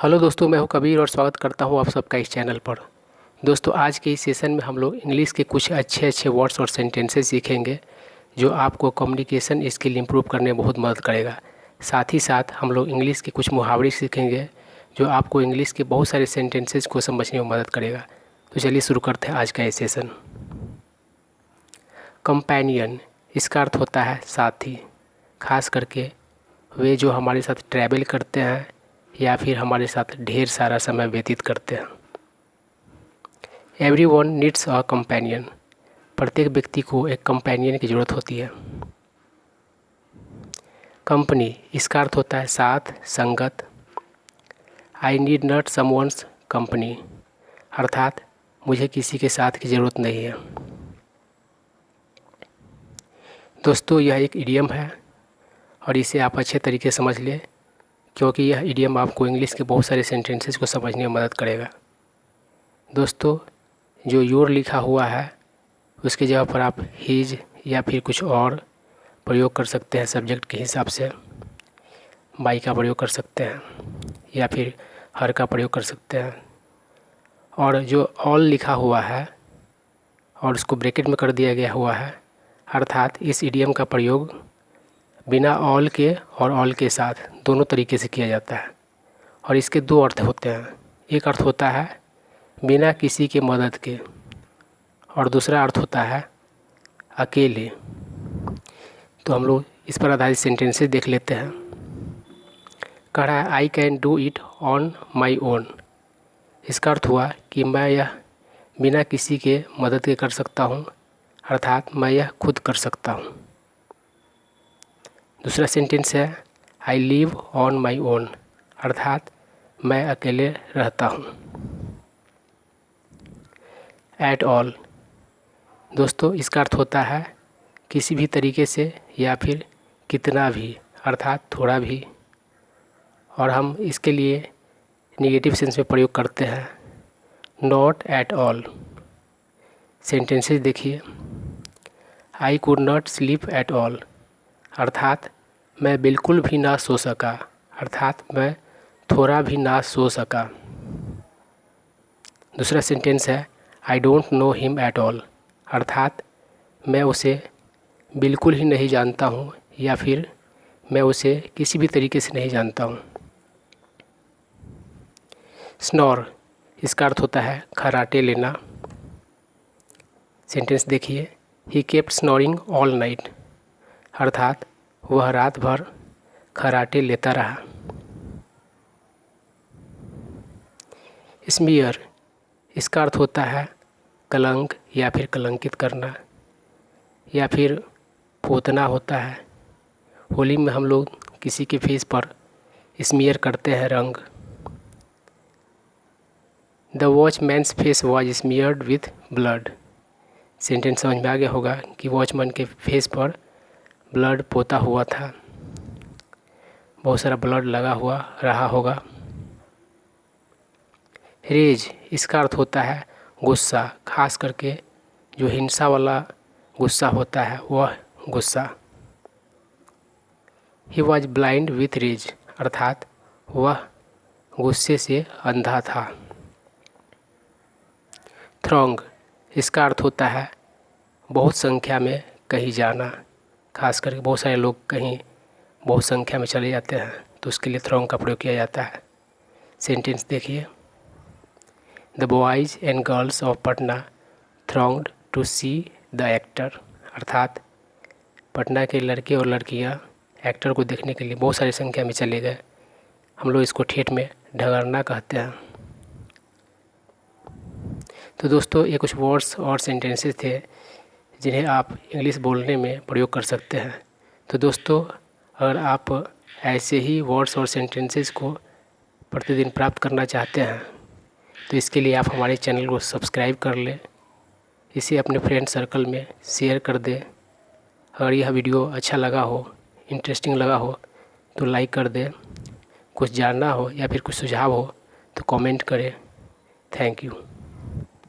Hello दोस्तों, मैं हूं कबीर और स्वागत करता हूं आप सबका इस चैनल पर। दोस्तों, आज के इस सेशन में हम लोग इंग्लिश के कुछ अच्छे वर्ड्स और सेंटेंसेस सीखेंगे जो आपको कम्युनिकेशन स्किल इंप्रूव करने में बहुत मदद करेगा। साथ ही साथ हम लोग इंग्लिश के कुछ मुहावरे सीखेंगे जो आपको इंग्लिश के बहुत सारे सेंटेंसेस को समझने में मदद करेगा। तो चलिए शुरू करते हैं आज का ये सेशन। कंपेनियन, इसका अर्थ होता है साथी, खास करके वे जो हमारे साथ ट्रैवल करते हैं या फिर हमारे साथ ढेर सारा समय व्यतीत करते हैं। एवरीवन नीड्स अ कंपेनियन, प्रत्येक व्यक्ति को एक कंपेनियन की ज़रूरत होती है। कंपनी, इसका अर्थ होता है साथ, संगत। I need not someone's company, अर्थात मुझे किसी के साथ की ज़रूरत नहीं है। दोस्तों, यह एक इडियम है और इसे आप अच्छे तरीके से समझ लें, क्योंकि यह इडियम आपको इंग्लिश के बहुत सारे सेंटेंसेस को समझने में मदद करेगा। दोस्तों, जो योर लिखा हुआ है उसकी जगह पर आप हीज या फिर कुछ और प्रयोग कर सकते हैं। सब्जेक्ट के हिसाब से बाई का प्रयोग कर सकते हैं या फिर हर का प्रयोग कर सकते हैं। और जो ऑल लिखा हुआ है और उसको ब्रैकेट में कर दिया गया हुआ है, अर्थात इस इडियम का प्रयोग बिना ऑल के और ऑल के साथ दोनों तरीके से किया जाता है। और इसके दो अर्थ होते हैं। एक अर्थ होता है बिना किसी के मदद के और दूसरा अर्थ होता है अकेले। तो हम लोग इस पर आधारित सेंटेंसेस देख लेते हैं। कह रहा है I can do it on my own, इसका अर्थ हुआ कि मैं यह बिना किसी के मदद के कर सकता हूँ, अर्थात मैं यह खुद कर सकता हूँ। दूसरा सेंटेंस है I live on my own, अर्थात मैं अकेले रहता हूँ। एट ऑल, दोस्तों इसका अर्थ होता है किसी भी तरीके से या फिर कितना भी, अर्थात थोड़ा भी। और हम इसके लिए नेगेटिव सेंस में प्रयोग करते हैं नॉट एट ऑल। सेंटेंसेस देखिए। I could not sleep at all, अर्थात मैं बिल्कुल भी ना सो सका, अर्थात मैं थोड़ा भी ना सो सका। दूसरा सेंटेंस है I don't know him at all, अर्थात मैं उसे बिल्कुल ही नहीं जानता हूँ या फिर मैं उसे किसी भी तरीके से नहीं जानता हूँ। स्नोर, इसका अर्थ होता है खर्राटे लेना। सेंटेंस देखिए। He kept snoring all night, अर्थात वह रात भर खर्राटे लेता रहा। स्मीयर, इसका अर्थ होता है कलंक या फिर कलंकित करना या फिर पोतना होता है। होली में हम लोग किसी के फेस पर स्मीयर करते हैं रंग। The watchman's face was smeared with blood, sentence समझ में आ गया होगा कि वॉचमैन के फेस पर ब्लड पोता हुआ था, बहुत सारा ब्लड लगा हुआ रहा होगा। रेज, इसका अर्थ होता है गुस्सा, खास करके जो हिंसा वाला गुस्सा होता है वह गुस्सा। He was blind with rage, अर्थात वह गुस्से से अंधा था। थ्रॉन्ग, इसका अर्थ होता है बहुत संख्या में कहीं जाना, खास करके बहुत सारे लोग कहीं बहुत संख्या में चले जाते हैं तो उसके लिए थ्रॉन्ग का प्रयोग किया जाता है। सेंटेंस देखिए। The boys and girls of Patna thronged to see the actor, अर्थात पटना के लड़के और लड़कियां एक्टर को देखने के लिए बहुत सारी संख्या में चले गए। हम लोग इसको ठेठ में ढगरना कहते हैं। तो दोस्तों, ये कुछ वर्ड्स और सेंटेंसेस थे जिन्हें आप इंग्लिश बोलने में प्रयोग कर सकते हैं। तो दोस्तों, अगर आप ऐसे ही वर्ड्स और सेंटेंसेस को प्रतिदिन प्राप्त करना चाहते हैं तो इसके लिए आप हमारे चैनल को सब्सक्राइब कर लें, इसे अपने फ्रेंड सर्कल में शेयर कर दें। अगर यह वीडियो अच्छा लगा हो, इंटरेस्टिंग लगा हो तो लाइक कर दें। कुछ जानना हो या फिर कुछ सुझाव हो तो कमेंट करें। Thank you.